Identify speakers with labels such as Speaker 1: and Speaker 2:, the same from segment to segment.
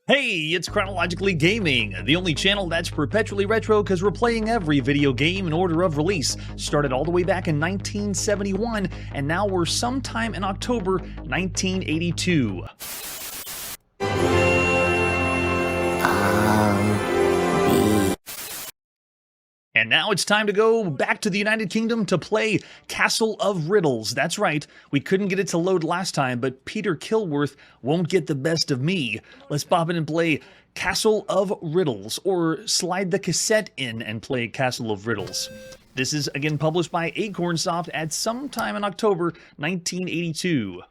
Speaker 1: Hey, it's Chronologically Gaming, the only channel that's perpetually retro because we're playing every video game in order of release. Started all the way back in 1971, and now we're sometime in October 1982. And now it's time to go back to the United Kingdom to play Castle of Riddles. That's right, we couldn't get it to load last time, but Peter Kilworth won't get the best of me. Let's pop in and play Castle of Riddles, or slide the cassette in and play Castle of Riddles. This is again published by Acornsoft at some time in October 1982.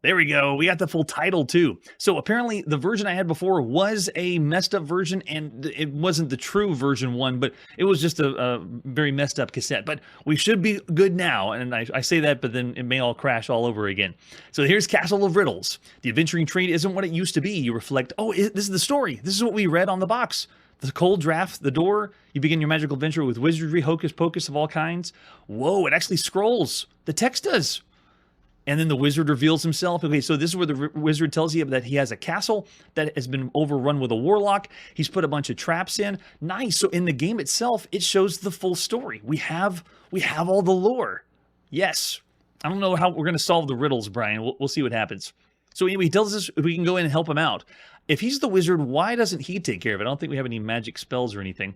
Speaker 1: There we go. We got the full title too. So apparently the version I had before was a messed up version, and it wasn't the true version one, but it was just a very messed up cassette. But we should be good now, and I say that, but then it may all crash all over again. So here's Castle of Riddles. The adventuring trade isn't what it used to be. You reflect, oh, this is the story. This is what we read on the box. The cold draft, the door. You begin your magical adventure with wizardry, hocus pocus of all kinds. Whoa, it actually scrolls. The text does. And then the wizard reveals himself. Okay, so this is where the wizard tells you that he has a castle that has been overrun with a warlock. He's put a bunch of traps in. Nice. So in the game itself, it shows the full story. We have all the lore. Yes. I don't know how we're going to solve the riddles, Brian. We'll see what happens. So anyway, he tells us we can go in and help him out. If he's the wizard, why doesn't he take care of it? I don't think we have any magic spells or anything.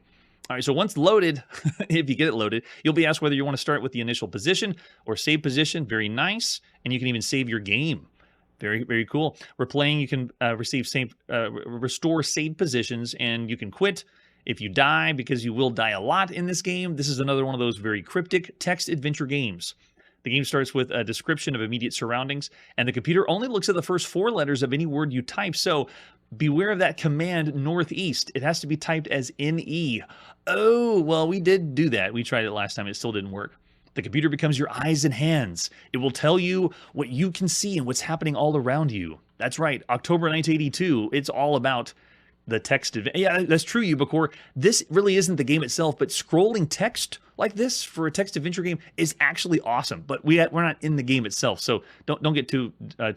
Speaker 1: All right, so once loaded, if you get it loaded, you'll be asked whether you want to start with the initial position or save position. Very nice. And you can even save your game. Very, very cool. We're playing, you can restore saved positions, and you can quit if you die, because you will die a lot in this game. This is another one of those very cryptic text adventure games. The game starts with a description of immediate surroundings, and the computer only looks at the first 4 letters of any word you type. So beware of that command northeast. It has to be typed as NE. Oh, well, we did do that. We tried it last time. It still didn't work. The computer becomes your eyes and hands. It will tell you what you can see and what's happening all around you. That's right. October 1982. It's all about the text. Yeah, that's true, Ubicore. This really isn't the game itself, but scrolling text like this for a text adventure game is actually awesome. But we're not in the game itself, so don't get too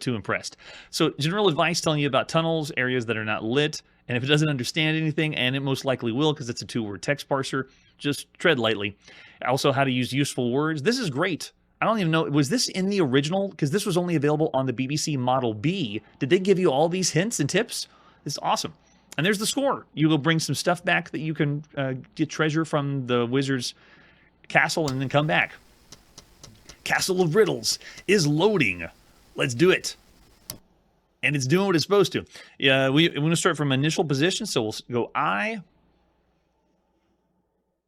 Speaker 1: impressed. So general advice telling you about tunnels, areas that are not lit, and if it doesn't understand anything, and it most likely will because it's a 2-word text parser, just tread lightly. Also, how to use useful words. This is great. I don't even know, was this in the original? Because this was only available on the BBC Model B. Did they give you all these hints and tips? It's awesome. And there's the score. You will bring some stuff back that you can get treasure from the wizard's castle and then come back. Castle of Riddles is loading. Let's do it. And it's doing what it's supposed to. Yeah, we're going to start from initial position, so we'll go I.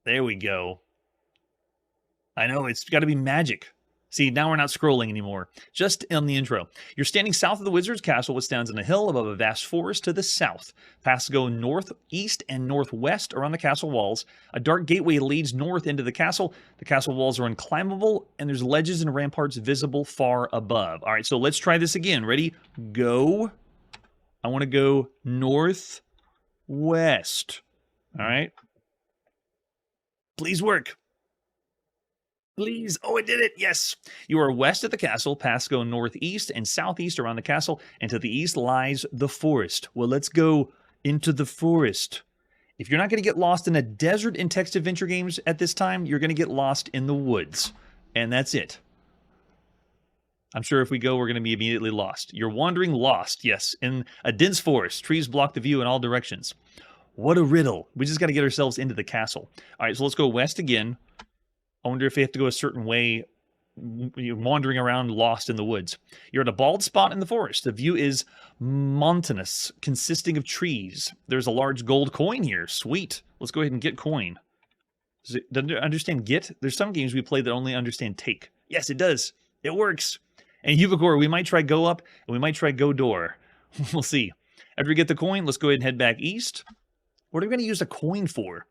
Speaker 1: There we go. I know, it's got to be magic. See, now we're not scrolling anymore. Just in the intro. You're standing south of the wizard's castle, which stands on a hill above a vast forest to the south. Paths go north, east, and northwest around the castle walls. A dark gateway leads north into the castle. The castle walls are unclimbable, and there's ledges and ramparts visible far above. All right, so let's try this again. Ready? Go. I want to go northwest. All right. Please work. Please. Oh, it did it. Yes. You are west of the castle. Paths go northeast and southeast around the castle, and to the east lies the forest. Well, let's go into the forest. If you're not going to get lost in a desert in text adventure games at this time, you're going to get lost in the woods. And that's it. I'm sure if we go, we're going to be immediately lost. You're wandering lost, yes, in a dense forest. Trees block the view in all directions. What a riddle. We just got to get ourselves into the castle. All right, so let's go west again. I wonder if they have to go a certain way. You're wandering around lost in the woods. You're at a bald spot in the forest. The view is mountainous, consisting of trees. There's a large gold coin here. Sweet. Let's go ahead and get coin. Does it understand get? There's some games we play that only understand take. Yes, it does. It works. And Ubicore, we might try go up, and we might try go door. We'll see. After we get the coin, let's go ahead and head back east. What are we going to use a coin for?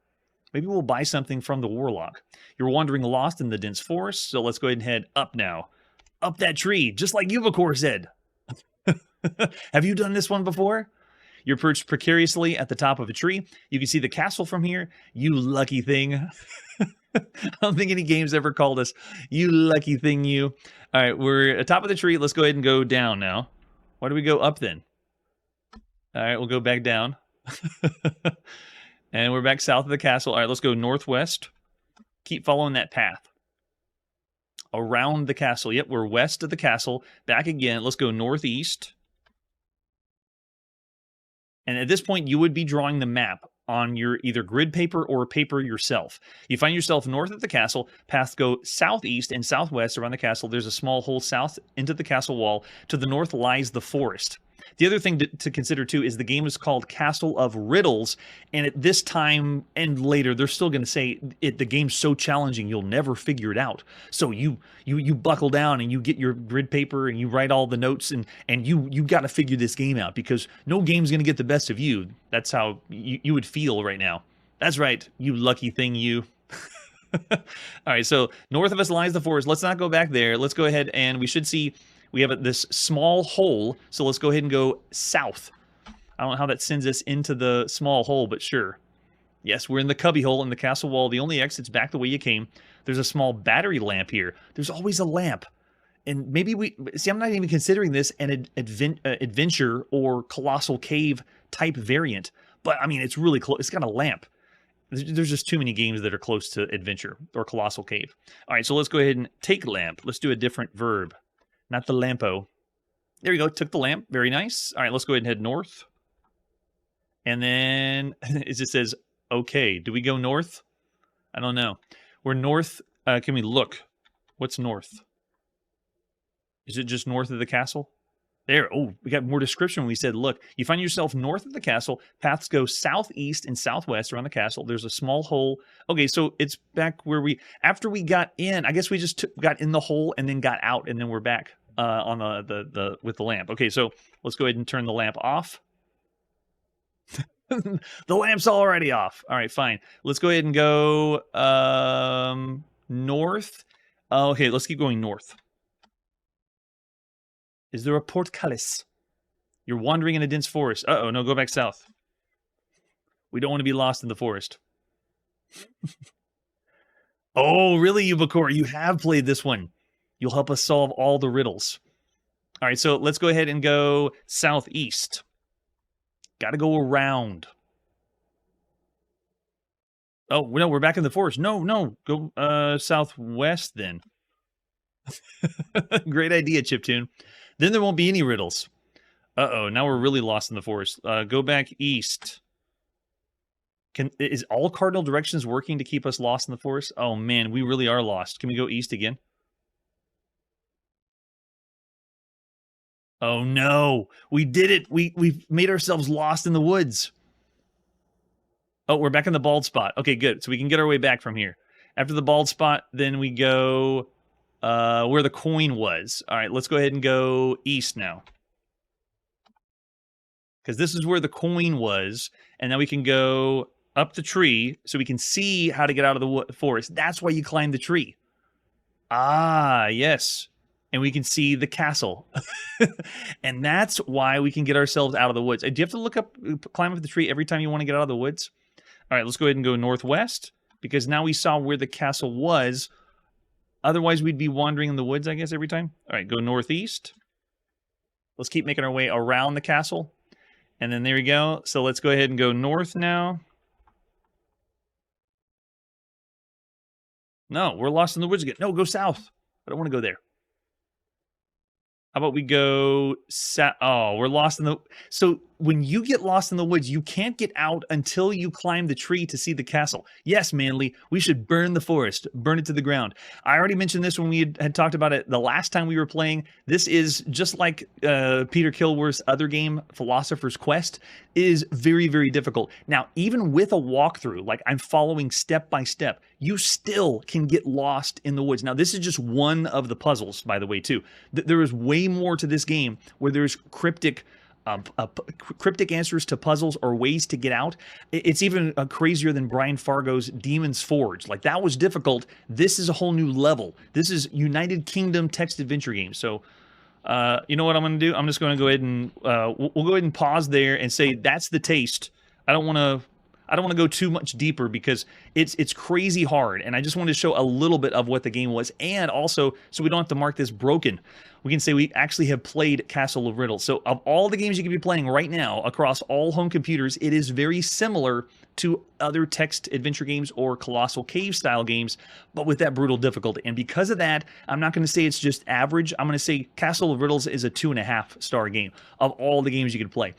Speaker 1: Maybe we'll buy something from the warlock. You're wandering lost in the dense forest, so let's go ahead and head up now. Up that tree, just like Ubicore said. Have you done this one before? You're perched precariously at the top of a tree. You can see the castle from here. You lucky thing. I don't think any games ever called us, you lucky thing, you. All right, we're at the top of the tree. Let's go ahead and go down now. Why do we go up then? All right, we'll go back down. And we're back south of the castle. All right, let's go northwest. Keep following that path. Around the castle. Yep, we're west of the castle. Back again. Let's go northeast. And at this point, you would be drawing the map on your either grid paper or paper yourself. You find yourself north of the castle. Paths go southeast and southwest around the castle. There's a small hole south into the castle wall. To the north lies the forest. The other thing to consider, too, is the game is called Castle of Riddles, and at this time and later, they're still going to say the game's so challenging, you'll never figure it out. So you buckle down and you get your grid paper and you write all the notes, and you got to figure this game out, because no game's going to get the best of you. That's how you would feel right now. That's right, you lucky thing, you. All right, so north of us lies the forest. Let's not go back there. Let's go ahead, and we should see... We have this small hole, so let's go ahead and go south. I don't know how that sends us into the small hole, but sure. Yes, we're in the cubby hole in the castle wall. The only exit's back the way you came. There's a small battery lamp here. There's always a lamp. And maybe we... See, I'm not even considering this an adventure or colossal cave type variant. But, I mean, it's really close. It's got a lamp. There's just too many games that are close to adventure or colossal cave. All right, so let's go ahead and take lamp. Let's do a different verb. Not the lampo. There we go. Took the lamp. Very nice. All right, let's go ahead and head north. And then it just says, okay. Do we go north? I don't know. We're north. Can we look? What's north? Is it just north of the castle? There. Oh, we got more description when we said, look. You find yourself north of the castle. Paths go southeast and southwest around the castle. There's a small hole. Okay, so it's back where we... After we got in, I guess we just got in the hole and then got out, and then we're back. On the with the lamp. Okay, so let's go ahead and turn the lamp off. The lamp's already off. All right, fine. Let's go ahead and go north. Okay, let's keep going north. Is there a portcullis? You're wandering in a dense forest. Uh-oh, no, go back south. We don't want to be lost in the forest. Oh, really, Ubakor? You have played this one. You'll help us solve all the riddles. All right, so let's go ahead and go southeast. Got to go around. Oh, no, we're back in the forest. No, go southwest then. Great idea, Chiptune. Then there won't be any riddles. Uh-oh, now we're really lost in the forest. Go back east. Is all cardinal directions working to keep us lost in the forest? Oh, man, we really are lost. Can we go east again? Oh no, we did it. We've made ourselves lost in the woods. Oh, we're back in the bald spot. Okay, good. So we can get our way back from here. After the bald spot, then we go where the coin was. All right, let's go ahead and go east now. Because this is where the coin was. And now we can go up the tree so we can see how to get out of the forest. That's why you climb the tree. Ah, yes. And we can see the castle. And that's why we can get ourselves out of the woods. Do you have to climb up the tree every time you want to get out of the woods? All right, let's go ahead and go northwest, because now we saw where the castle was. Otherwise, we'd be wandering in the woods, I guess, every time. All right, go northeast. Let's keep making our way around the castle. And then there we go. So let's go ahead and go north now. No, we're lost in the woods again. No, go south. I don't want to go there. How about we go... Oh, we're lost in the... So when you get lost in the woods, you can't get out until you climb the tree to see the castle. Yes, Manly, we should burn the forest. Burn it to the ground. I already mentioned this when we had talked about it the last time we were playing. This is just like Peter Kilworth's other game, Philosopher's Quest. It is very, very difficult. Now, even with a walkthrough, like I'm following step by step, you still can get lost in the woods. Now, this is just one of the puzzles, by the way, too. There is way more to this game where there's cryptic answers to puzzles or ways to get out. It's even crazier than Brian Fargo's Demon's Forge. Like, that was difficult. This is a whole new level. This is United Kingdom text adventure game. So, you know what I'm going to do? I'm just going to go ahead and we'll go ahead and pause there and say that's the taste. I don't want I don't want to go too much deeper because it's crazy hard, and I just wanted to show a little bit of what the game was, and also so we don't have to mark this broken. We can say we actually have played Castle of Riddles. So of all the games you could be playing right now across all home computers, it is very similar to other text adventure games or Colossal Cave style games, but with that brutal difficulty. And because of that, I'm not going to say it's just average. I'm going to say Castle of Riddles is a 2.5-star game of all the games you could play.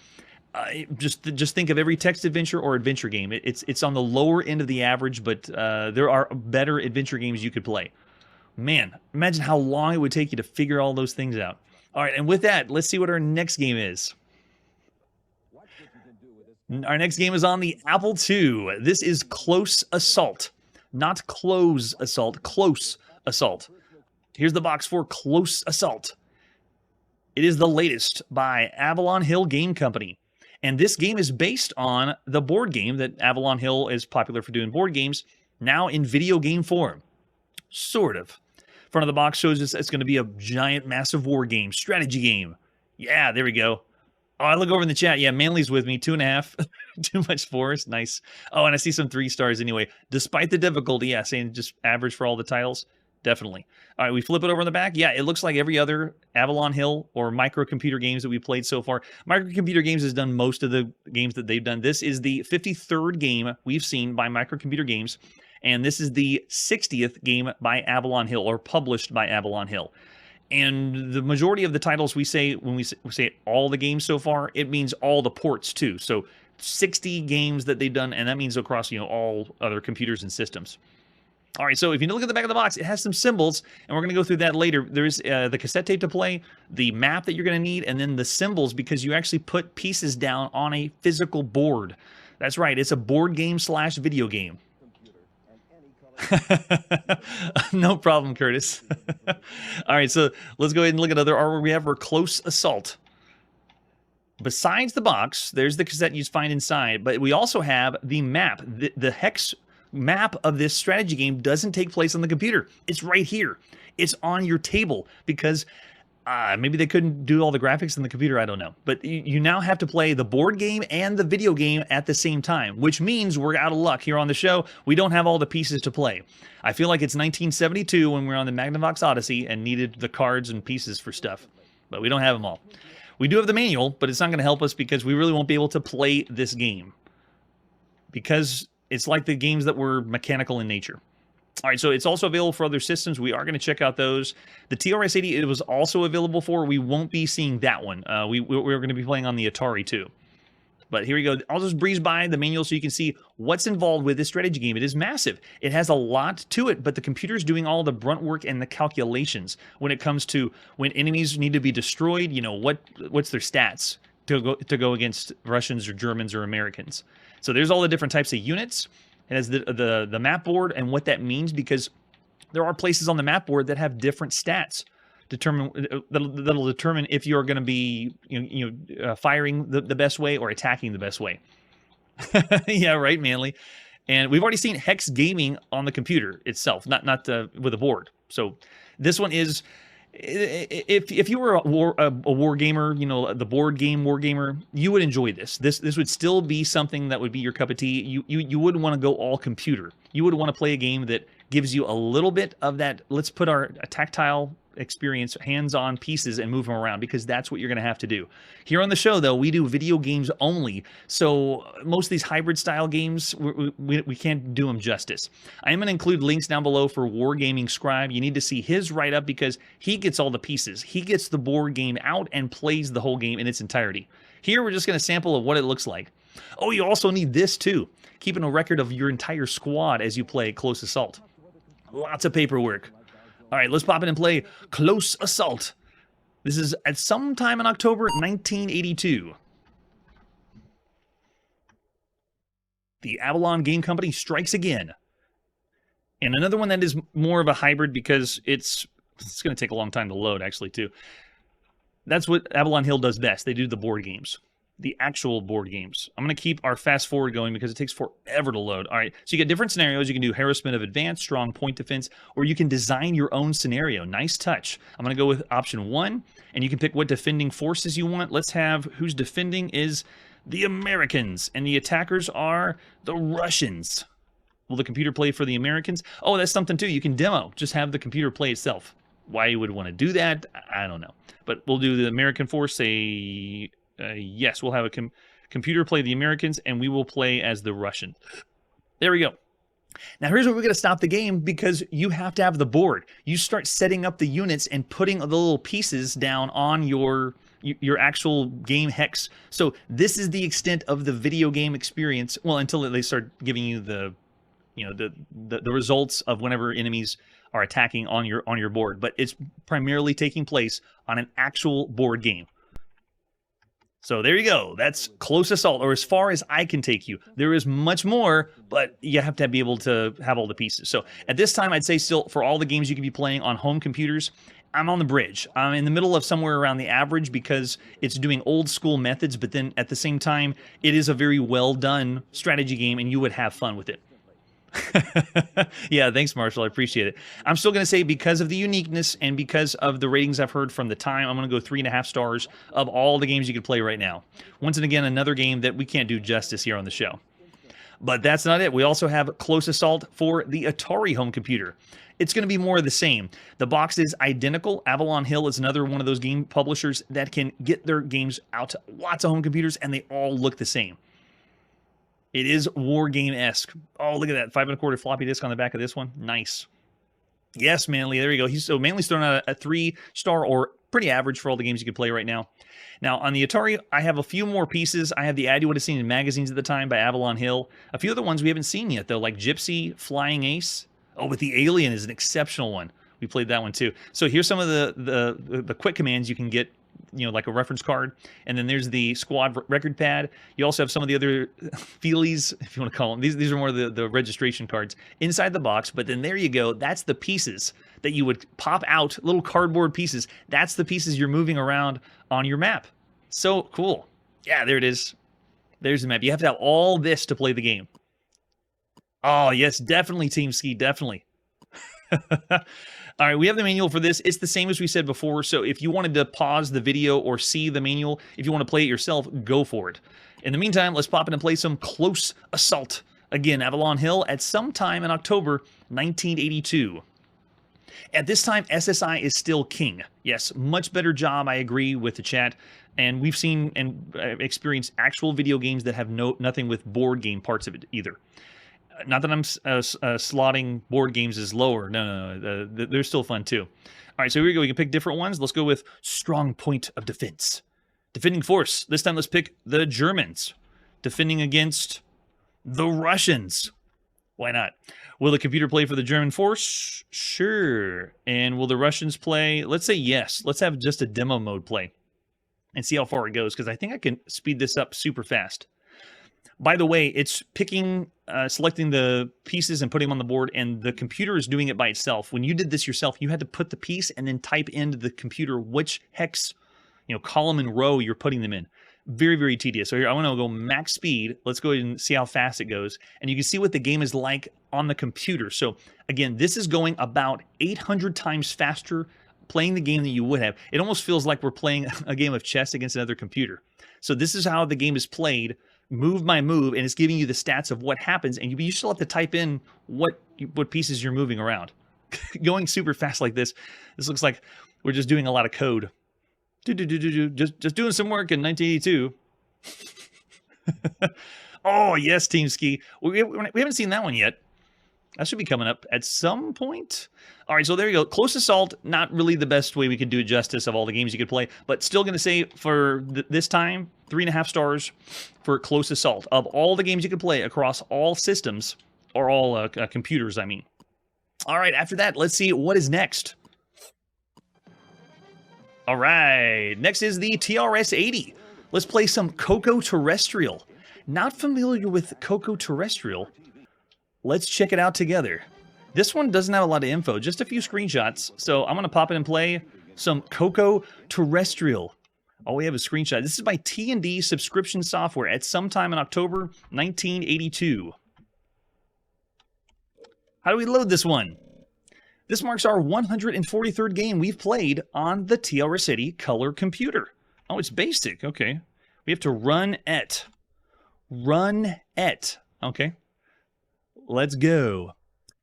Speaker 1: Just think of every text adventure or adventure game. It's on the lower end of the average, but there are better adventure games you could play. Man, imagine how long it would take you to figure all those things out. All right, and with that, let's see what our next game is. Our next game is on the Apple II. This is Close Assault. Not Close Assault, Close Assault. Here's the box for Close Assault. It is the latest by Avalon Hill Game Company. And this game is based on the board game that Avalon Hill is popular for doing board games, now in video game form. Sort of. Front of the box shows us it's going to be a giant, massive war game, strategy game. Yeah, there we go. Oh, I look over in the chat. Yeah, Manly's with me. 2.5. Too much force. Nice. Oh, and I see some 3 stars anyway. Despite the difficulty, yeah, saying just average for all the titles. Definitely. All right, we flip it over in the back. Yeah, it looks like every other Avalon Hill or microcomputer games that we played so far. Microcomputer Games has done most of the games that they've done. This is the 53rd game we've seen by Microcomputer Games. And this is the 60th game by Avalon Hill, or published by Avalon Hill. And the majority of the titles we say, when we say all the games so far, it means all the ports too. So 60 games that they've done, and that means across, all other computers and systems. All right, so if you look at the back of the box, it has some symbols, and we're going to go through that later. There's the cassette tape to play, the map that you're going to need, and then the symbols, because you actually put pieces down on a physical board. That's right, it's a board game / video game. No problem, Curtis. All right, so let's go ahead and look at other artwork we have for Close Assault. Besides the box, there's the cassette you find inside, but we also have the map. The hex map of this strategy game doesn't take place on the computer. It's right here. It's on your table because maybe they couldn't do all the graphics on the computer. I don't know. But you now have to play the board game and the video game at the same time, which means we're out of luck here on the show. We don't have all the pieces to play. I feel like it's 1972 when we were on the Magnavox Odyssey and needed the cards and pieces for stuff. But we don't have them all. We do have the manual, but it's not going to help us because we really won't be able to play this game. Because it's like the games that were mechanical in nature. All right, so it's also available for other systems. We are going to check out those. The TRS-80 it was also available for. We won't be seeing that one. We're going to be playing on the Atari too. But here we go. I'll just breeze by the manual so you can see what's involved with this strategy game. It is massive. It has a lot to it, but the computer's doing all the brunt work and the calculations when it comes to when enemies need to be destroyed. What's their stats to go against Russians or Germans or Americans. So there's all the different types of units. It has the map board and what that means, because there are places on the map board that have different stats that'll determine if you're going to be firing the best way or attacking the best way. Yeah, right, Manly. And we've already seen hex gaming on the computer itself, not with a board. So this one is, if you were a war gamer, the board game war gamer, you would enjoy this. This would still be something that would be your cup of tea. You wouldn't want to go all computer. You would want to play a game that gives you a little bit of that. Let's put a tactile experience, hands-on pieces, and move them around, because that's what you're going to have to do. Here on the show, though, we do video games only, so most of these hybrid style games, we can't do them justice. I am going to include links down below for Wargaming Scribe. You need to see his write-up because he gets all the pieces. He gets the board game out and plays the whole game in its entirety. Here, we're just going to sample of what it looks like. Oh, you also need this, too. Keeping a record of your entire squad as you play Close Assault. Lots of paperwork. All right, let's pop in and play Close Assault. This is at some time in October 1982. The Avalon Game Company strikes again. And another one that is more of a hybrid because it's going to take a long time to load, actually, too. That's what Avalon Hill does best. They do the board games. the actual board games. I'm going to keep our fast forward going because it takes forever to load. All right, so you get different scenarios. You can do harassment of advance, strong point defense, or you can design your own scenario. Nice touch. I'm going to go with option 1, and you can pick what defending forces you want. Let's have who's defending is the Americans, and the attackers are the Russians. Will the computer play for the Americans? Oh, that's something too. You can demo. Just have the computer play itself. Why you would want to do that, I don't know. But we'll do the American force, say... yes, we'll have a computer play the Americans, and we will play as the Russian. There we go. Now, here's where we're going to stop the game because you have to have the board. You start setting up the units and putting the little pieces down on your actual game hex. So this is the extent of the video game experience. Well, until they start giving you the results of whenever enemies are attacking on your board. But it's primarily taking place on an actual board game. So there you go. That's Close Assault, or as far as I can take you. There is much more, but you have to be able to have all the pieces. So at this time, I'd say still, for all the games you can be playing on home computers, I'm on the bridge. I'm in the middle of somewhere around the average because it's doing old school methods, but then at the same time, it is a very well done strategy game, and you would have fun with it. Yeah, thanks, Marshall. I appreciate it. I'm still going to say because of the uniqueness and because of the ratings I've heard from the time, I'm going to go 3.5 stars of all the games you could play right now. Once and again, another game that we can't do justice here on the show. But that's not it. We also have Close Assault for the Atari home computer. It's going to be more of the same. The box is identical. Avalon Hill is another one of those game publishers that can get their games out to lots of home computers, and they all look the same. It is wargame-esque. Oh, look at that. 5 1/4 floppy disk on the back of this one. Nice. Yes, Manly. There you go. So Manly's throwing out a 3-star, or pretty average for all the games you could play right now. Now, on the Atari, I have a few more pieces. I have the ad you would have seen in magazines at the time by Avalon Hill. A few other ones we haven't seen yet, though, like Gypsy, Flying Ace. Oh, but the Alien is an exceptional one. We played that one, too. So here's some of the quick commands you can get, like a reference card. And then there's the squad record pad. You also have some of the other feelies, if you want to call them. These are more of the registration cards inside the box. But then there you go. That's the pieces that you would pop out, little cardboard pieces. That's the pieces you're moving around on your map. So cool. Yeah, there it is. There's the map. You have to have all this to play the game. Oh, yes, definitely, Team Ski, definitely. All right, we have the manual for this. It's the same as we said before, so if you wanted to pause the video or see the manual, if you want to play it yourself, go for it. In the meantime, let's pop in and play some Close Assault. Again, Avalon Hill at some time in October 1982. At this time, SSI is still king. Yes, much better job, I agree with the chat. And we've seen and experienced actual video games that have nothing with board game parts of it either. Not that I'm slotting board games as lower. No. They're still fun too. All right, so here we go. We can pick different ones. Let's go with strong point of defense. Defending force. This time let's pick the Germans. Defending against the Russians. Why not? Will the computer play for the German force? Sure. And will the Russians play? Let's say yes. Let's have just a demo mode play and see how far it goes, because I think I can speed this up super fast. By the way, it's picking, selecting the pieces and putting them on the board, and the computer is doing it by itself. When you did this yourself, you had to put the piece and then type into the computer which hex, column and row you're putting them in. Very, very tedious. So here, I want to go max speed. Let's go ahead and see how fast it goes. And you can see what the game is like on the computer. So again, this is going about 800 times faster playing the game than you would have. It almost feels like we're playing a game of chess against another computer. So this is how the game is played, move by move, and it's giving you the stats of what happens, and you still have to type in what pieces you're moving around. Going super fast like this looks like we're just doing a lot of code. Just doing some work in 1982. Oh, yes, Team Ski. We haven't seen that one yet. That should be coming up at some point. All right, so there you go. Close Assault, not really the best way we could do justice of all the games you could play, but still going to say for this time, 3.5 stars for Close Assault. Of all the games you could play across all systems, or all computers, I mean. All right, after that, let's see what is next. All right, next is the TRS-80. Let's play some Coco-terrestrial. Not familiar with Coco-terrestrial. Let's check it out together. This one doesn't have a lot of info, just a few screenshots. So I'm going to pop in and play some Coco-terrestrial. All we have is screenshot. This is by T&D subscription software at some time in October 1982. How do we load this one? This marks our 143rd game we've played on the TRS-80 color computer. Oh, it's basic. Okay. We have to run et. Run et. Okay. Let's go.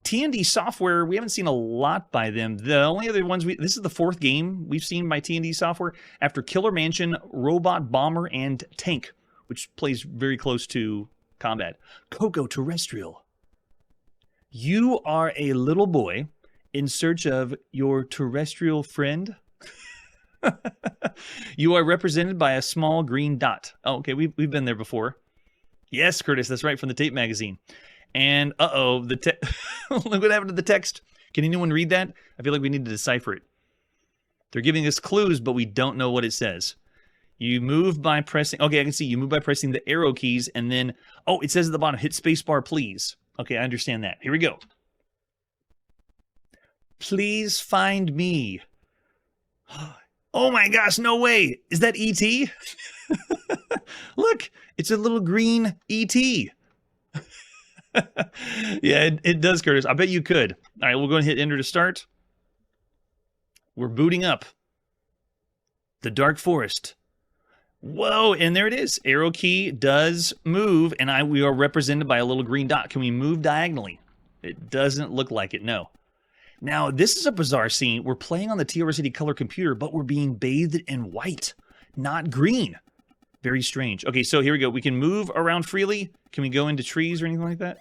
Speaker 1: T&D software, we haven't seen a lot by them. The only other ones, this is the 4th game we've seen by T&D software after Killer Mansion, Robot Bomber, and Tank, which plays very close to combat. Coco-terrestrial. You are a little boy in search of your terrestrial friend. You are represented by a small green dot. Oh, okay, we've been there before. Yes, Curtis, that's right, from the tape magazine. And, uh-oh, look what happened to the text. Can anyone read that? I feel like we need to decipher it. They're giving us clues, but we don't know what it says. You move by pressing... Okay, I can see. You move by pressing the arrow keys, and then... Oh, it says at the bottom, hit spacebar, please. Okay, I understand that. Here we go. Please find me. Oh my gosh, no way. Is that E.T.? Look, it's a little green E.T. Yeah, it does, Curtis. I bet you could. All right, we'll go and hit enter to start. We're booting up. The Dark Forest. Whoa, and there it is. Arrow key does move, and we are represented by a little green dot. Can we move diagonally? It doesn't look like it, no. Now, this is a bizarre scene. We're playing on the TRS-80 color computer, but we're being bathed in white, not green. Very strange. Okay, so here we go. We can move around freely. Can we go into trees or anything like that?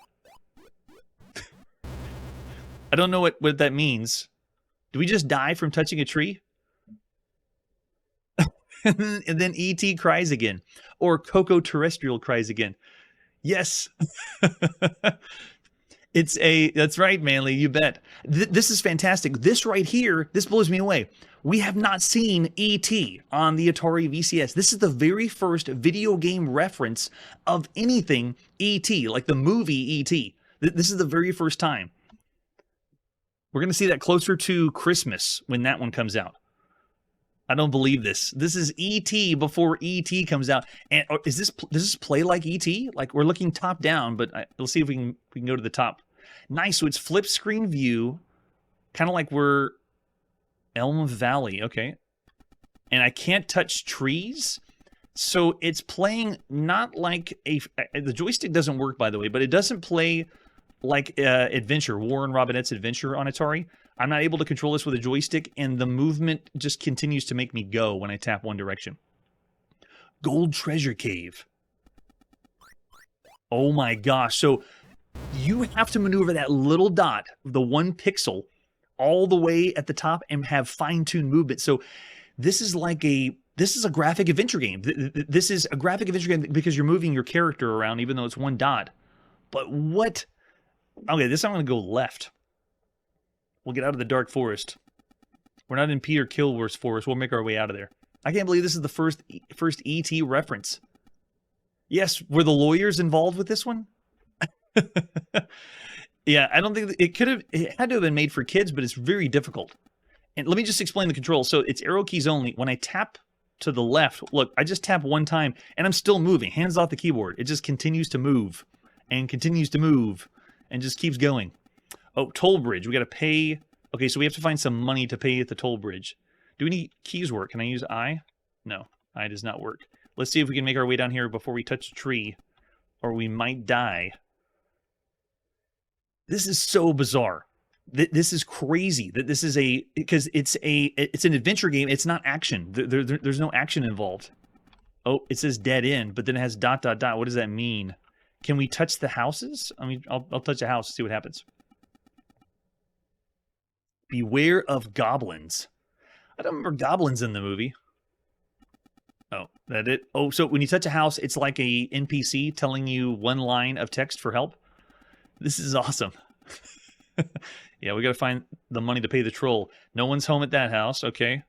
Speaker 1: I don't know what that means. Do we just die from touching a tree? And then E.T. cries again. Or Coco-terrestrial cries again. Yes. That's right, Manly, you bet. This is fantastic. This right here, this blows me away. We have not seen E.T. on the Atari VCS. This is the very first video game reference of anything E.T., like the movie E.T. This is the very first time. We're going to see that closer to Christmas when that one comes out. I don't believe this. This is E.T. before E.T. comes out. And does this play like E.T.? Like, we're looking top down, but let's see if we can go to the top. Nice. So it's flip screen view, kind of like we're Elm Valley. Okay. And I can't touch trees. So it's playing not like the joystick doesn't work, by the way, but it doesn't play like Adventure, Warren Robinette's Adventure on Atari. I'm not able to control this with a joystick, and the movement just continues to make me go when I tap one direction. Gold Treasure Cave. Oh my gosh. So you have to maneuver that little dot, the 1 pixel, all the way at the top and have fine-tuned movement. So this is a graphic adventure game. This is a graphic adventure game because you're moving your character around even though it's 1 dot. But what? Okay, this I'm going to go left. We'll get out of the dark forest. We're not in Peter Kilworth's forest. We'll make our way out of there. I can't believe this is the first E.T. reference. Yes, were the lawyers involved with this one? Yeah, I don't think it had to have been made for kids, but it's very difficult. And let me just explain the controls. So it's arrow keys only. When I tap to the left, look, I just tap 1 time and I'm still moving. Hands off the keyboard. It just continues to move and continues to move and just keeps going. Oh, toll bridge. We got to pay. Okay, so we have to find some money to pay at the toll bridge. Do any keys work? Can I use I? No, I does not work. Let's see if we can make our way down here before we touch a tree, or we might die. This is so bizarre. This is crazy. That this is because it's an adventure game. It's not action. There's no action involved. Oh, it says dead end, but then it has ... What does that mean? Can we touch the houses? I mean, I'll touch a house and see what happens. Beware of goblins. I don't remember goblins in the movie. Oh, that it? Oh, so when you touch a house, it's like a NPC telling you 1 line of text for help. This is awesome. Yeah, we got to find the money to pay the troll. No one's home at that house. Okay.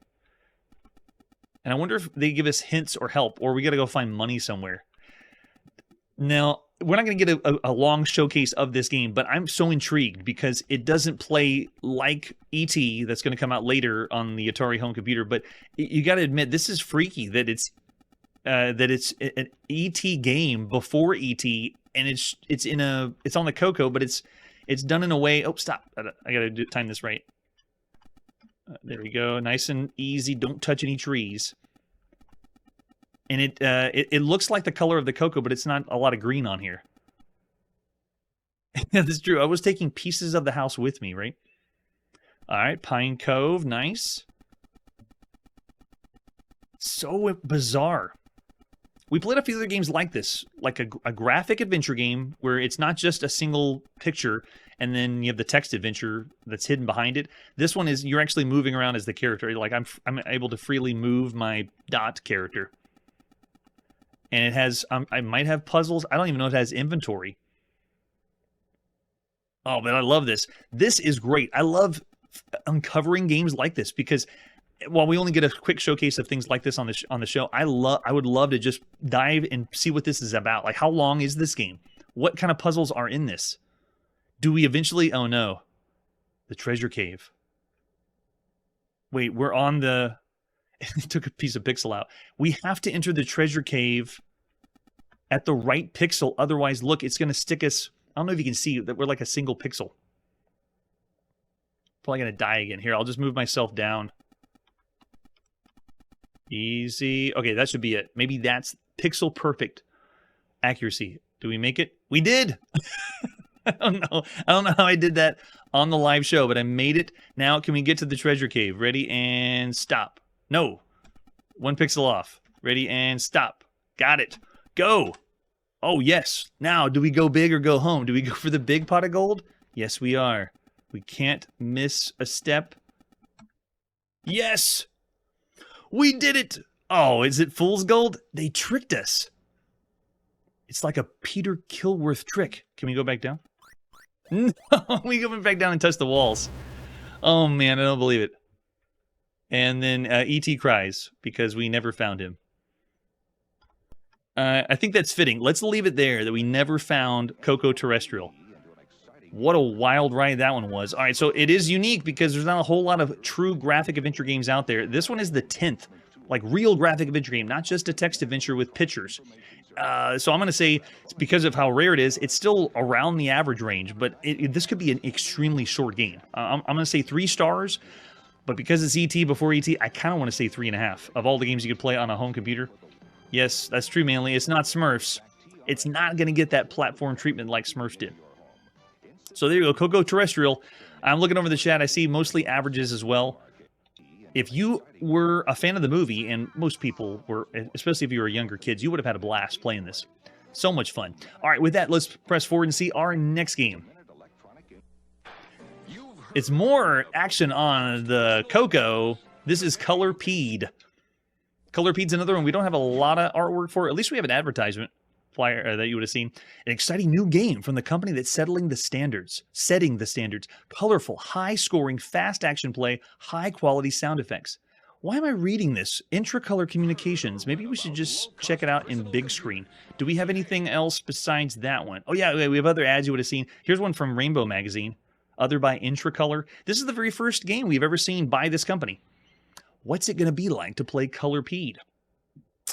Speaker 1: And I wonder if they give us hints or help, or we got to go find money somewhere. Now, we're not going to get a long showcase of this game, but I'm so intrigued because it doesn't play like E.T. that's going to come out later on the Atari home computer. But you got to admit, this is freaky that it's an E.T. game before E.T. and it's on the Coco, but it's done in a way. Oh, stop! I got to time this right. There we go, nice and easy. Don't touch any trees. And it looks like the color of the Coco, but it's not a lot of green on here. That's true. I was taking pieces of the house with me, right? All right, Pine Cove, nice. So bizarre. We played a few other games like this, like a graphic adventure game where it's not just a single picture and then you have the text adventure that's hidden behind it. This one is you're actually moving around as the character. Like I'm able to freely move my dot character. And it has, I might have puzzles. I don't even know if it has inventory. Oh, but I love this. This is great. I love uncovering games like this because while we only get a quick showcase of things like this on the show, I would love to just dive and see what this is about. Like, how long is this game? What kind of puzzles are in this? Do we eventually? Oh no, the treasure cave. Wait, we're on the. It took a piece of pixel out. We have to enter the treasure cave at the right pixel. Otherwise, look, it's going to stick us. I don't know if you can see that we're like a single pixel. Probably going to die again. Here, I'll just move myself down. Easy. Okay, that should be it. Maybe that's pixel perfect accuracy. Do we make it? We did! I don't know. I don't know how I did that on the live show, but I made it. Now, can we get to the treasure cave? Ready and stop. No. 1 pixel off. Ready and stop. Got it. Go. Oh, yes. Now, do we go big or go home? Do we go for the big pot of gold? Yes, we are. We can't miss a step. Yes. We did it. Oh, is it fool's gold? They tricked us. It's like a Peter Kilworth trick. Can we go back down? No, we go back down and touch the walls. Oh, man, I don't believe it. And then E.T. cries because we never found him. I think that's fitting. Let's leave it there that we never found Coco-terrestrial. What a wild ride that one was. All right, so it is unique because there's not a whole lot of true graphic adventure games out there. This one is the 10th, like real graphic adventure game, not just a text adventure with pictures. So I'm going to say, because of how rare it is, it's still around the average range, but this could be an extremely short game. I'm going to say 3 stars, but because it's E.T. before E.T., I kind of want to say 3.5 of all the games you could play on a home computer. Yes, that's true, Manly. It's not Smurfs. It's not going to get that platform treatment like Smurfs did. So there you go, Coco-terrestrial. I'm looking over the chat. I see mostly averages as well. If you were a fan of the movie, and most people were, especially if you were younger kids, you would have had a blast playing this. So much fun. All right, with that, let's press forward and see our next game. It's more action on the Coco. This is Colorpede. Colorpede's another one we don't have a lot of artwork for. At least we have an advertisement flyer that you would have seen. An exciting new game from the company that's setting the standards. Colorful, high-scoring, fast action play, high-quality sound effects. Why am I reading this? Intracolor Communications. Maybe we should just check it out in big screen. Do we have anything else besides that one? Oh, yeah, we have other ads you would have seen. Here's one from Rainbow Magazine. Other by Intracolor. This is the very first game we've ever seen by this company. What's it going to be like to play Colorpede?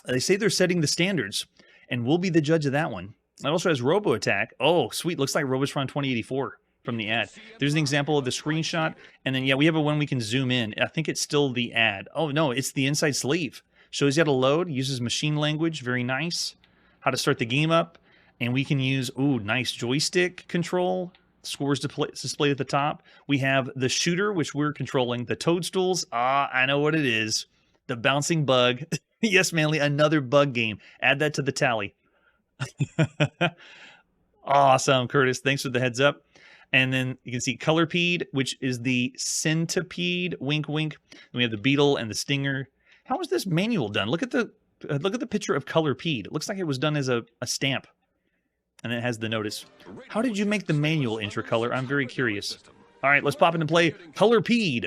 Speaker 1: They say they're setting the standards, and we'll be the judge of that one. It also has Robo Attack. Oh, sweet. Looks like Robotron 2084 from the ad. There's an example of the screenshot. And then, yeah, we have a one we can zoom in. I think it's still the ad. Oh, no, it's the inside sleeve. Shows you how to load, uses machine language. Very nice. How to start the game up. And we can use, ooh, nice joystick control. Scores displayed at the top. We have the shooter, which we're controlling. The toadstools. Ah, I know what it is. The bouncing bug. Yes, Manly, another bug game. Add that to the tally. Awesome, Curtis. Thanks for the heads up. And then you can see Colorpede, which is the Centipede. Wink, wink. And we have the beetle and the stinger. How was this manual done? Look at the picture of Colorpede. It looks like it was done as a stamp. And it has the notice. How did you make the manual Intracolor? I'm very curious. All right, let's pop into play Colorpede.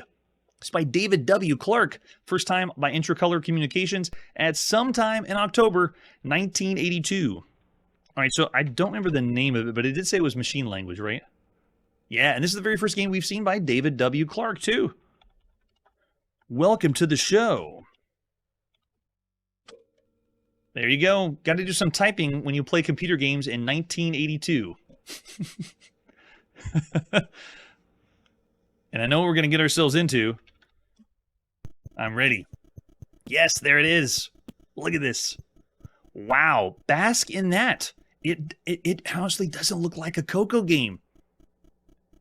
Speaker 1: It's by David W. Clark. First time by Intracolor Communications at sometime in October 1982. All All right, so I don't remember the name of it, but it did say it was machine language, right? Yeah, and this is the very first game we've seen by David W. Clark, too. Welcome to the show. There you go. Got to do some typing when you play computer games in 1982. And I know what we're going to get ourselves into. I'm ready. Yes, there it is. Look at this. Wow, bask in that. It honestly doesn't look like a Coco game.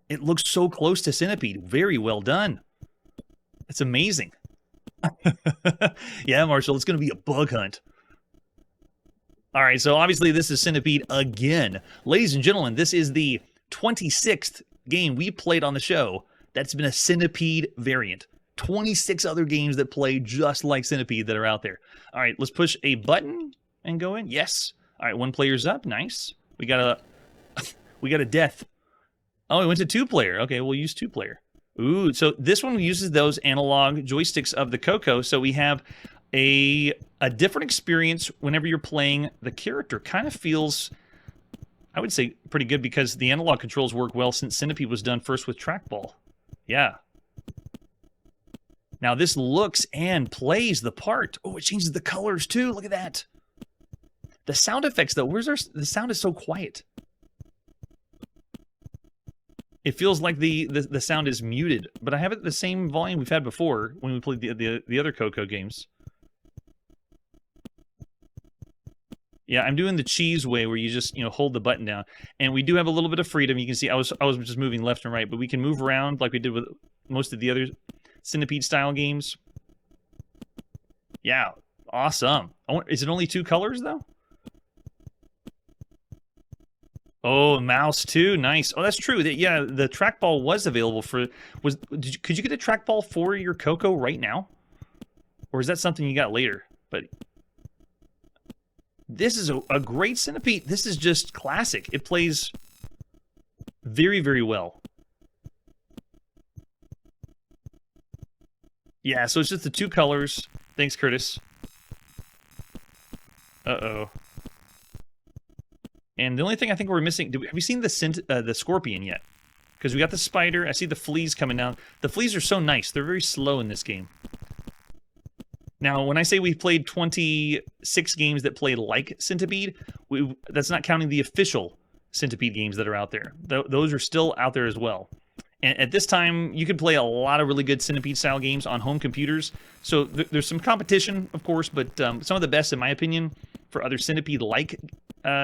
Speaker 1: It looks so close to Centipede. Very well done. It's amazing. Yeah, Marshall, it's going to be a bug hunt. All right, so obviously this is Centipede again. Ladies and gentlemen, this is the 26th game we played on the show that's been a Centipede variant. 26 other games that play just like Centipede that are out there. All right, let's push a button and go in. Yes. All right, one player's up. Nice. We got a death. Oh, it went to two-player. Okay, we'll use two-player. Ooh, so this one uses those analog joysticks of the Coco, so we have a different experience whenever you're playing. The character kind of feels, I would say, pretty good because the analog controls work well since Centipede was done first with trackball. Yeah. Now this looks and plays the part. Oh, it changes the colors too. Look at that. The sound effects though, the sound is so quiet. It feels like the sound is muted, but I have it the same volume we've had before when we played the other Coco games. Yeah, I'm doing the cheese way where you just, hold the button down. And we do have a little bit of freedom. You can see I was just moving left and right, but we can move around like we did with most of the other Centipede style games. Yeah, awesome. Is it only two colors though? Oh, mouse too. Nice. Oh, that's true. Yeah, the trackball was available for. Could you get a trackball for your Coco right now, or is that something you got later? But this is a great Centipede. This is just classic. It plays very, very well. Yeah, so it's just the two colors. Thanks, Curtis. Uh-oh. And the only thing I think we're missing... have you seen the scorpion yet? Because we got the spider. I see the fleas coming down. The fleas are so nice. They're very slow in this game. Now, when I say we played 26 games that play like Centipede, that's not counting the official Centipede games that are out there. Those are still out there as well. And at this time, you can play a lot of really good Centipede-style games on home computers. So there's some competition, of course, but some of the best, in my opinion, for other Centipede-like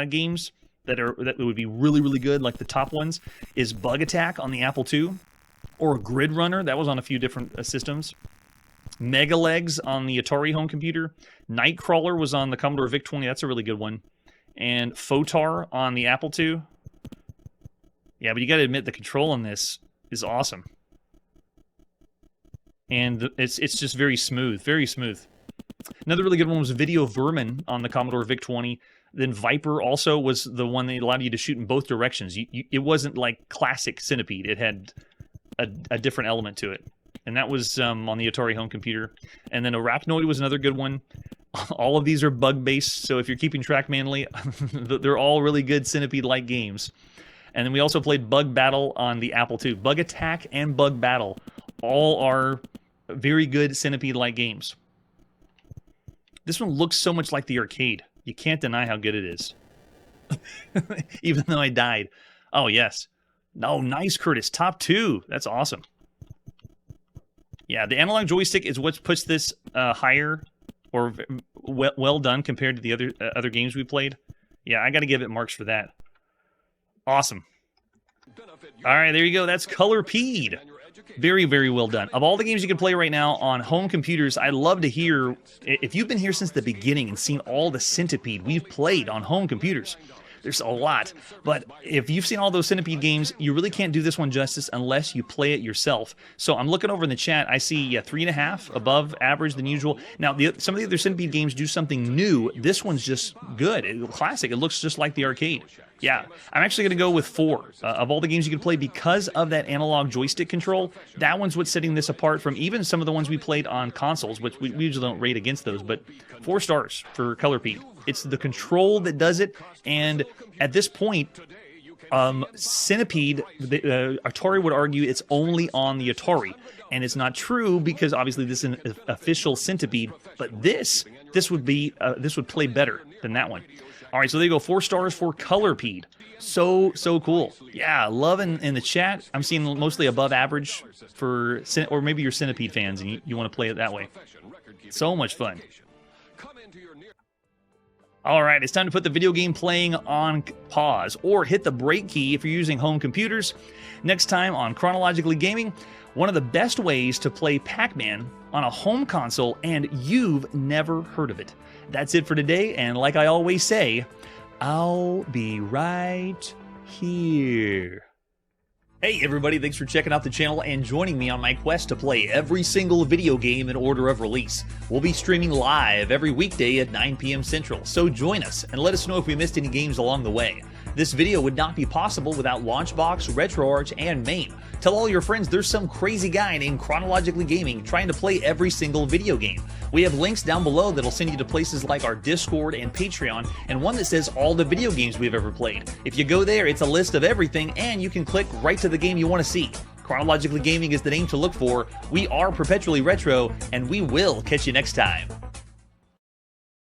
Speaker 1: games that would be really, really good, like the top ones, is Bug Attack on the Apple II, or Grid Runner. That was on a few different systems. Mega Legs on the Atari home computer. Nightcrawler was on the Commodore VIC-20. That's a really good one. And Photar on the Apple II. Yeah, but you got to admit, the control on this is awesome. And it's just very smooth, very smooth. Another really good one was Video Vermin on the Commodore VIC-20. Then Viper also was the one that allowed you to shoot in both directions. It wasn't like classic Centipede. It had a different element to it. And that was on the Atari home computer. And then Arachnoid was another good one. All of these are bug-based, so if you're keeping track manually, they're all really good Centipede-like games. And then we also played Bug Battle on the Apple II. Bug Attack and Bug Battle all are very good Centipede-like games. This one looks so much like the arcade. You can't deny how good it is. Even though I died. Oh, yes. No, nice, Curtis. Top 2. That's awesome. Yeah, the analog joystick is what puts this higher or well done compared to the other games we played. Yeah, I got to give it marks for that. Awesome. All right, there you go. That's Colorpede. Very, very well done. Of all the games you can play right now on home computers, I'd love to hear, if you've been here since the beginning and seen all the Centipede we've played on home computers. There's a lot. But if you've seen all those Centipede games, you really can't do this one justice unless you play it yourself. So I'm looking over in the chat. I see 3.5 above average than usual. Now, some of the other Centipede games do something new. This one's just good. Classic. It looks just like the arcade. Yeah, I'm actually going to go with 4. Of all the games you can play because of that analog joystick control, that one's what's setting this apart from even some of the ones we played on consoles, which we usually don't rate against those, but 4 stars for Colorpede. It's the control that does it, and at this point, Centipede, Atari would argue it's only on the Atari, and it's not true because obviously this is an official Centipede. But this would play better than that one. All right, so there you go, 4 stars for Colorpede. So cool. Yeah, love in the chat. I'm seeing mostly above average for, or maybe you're Centipede fans and you want to play it that way. So much fun. All right, it's time to put the video game playing on pause or hit the break key if you're using home computers. Next time on Chronologically Gaming, one of the best ways to play Pac-Man on a home console and you've never heard of it. That's it for today, and like I always say, I'll be right here. Hey everybody, thanks for checking out the channel and joining me on my quest to play every single video game in order of release. We'll be streaming live every weekday at 9 p.m. Central, so join us and let us know if we missed any games along the way. This video would not be possible without Launchbox, RetroArch, and MAME. Tell all your friends there's some crazy guy named Chronologically Gaming trying to play every single video game. We have links down below that'll send you to places like our Discord and Patreon, and one that says all the video games we've ever played. If you go there, it's a list of everything, and you can click right to the game you want to see. Chronologically Gaming is the name to look for. We are perpetually retro, and we will catch you next time.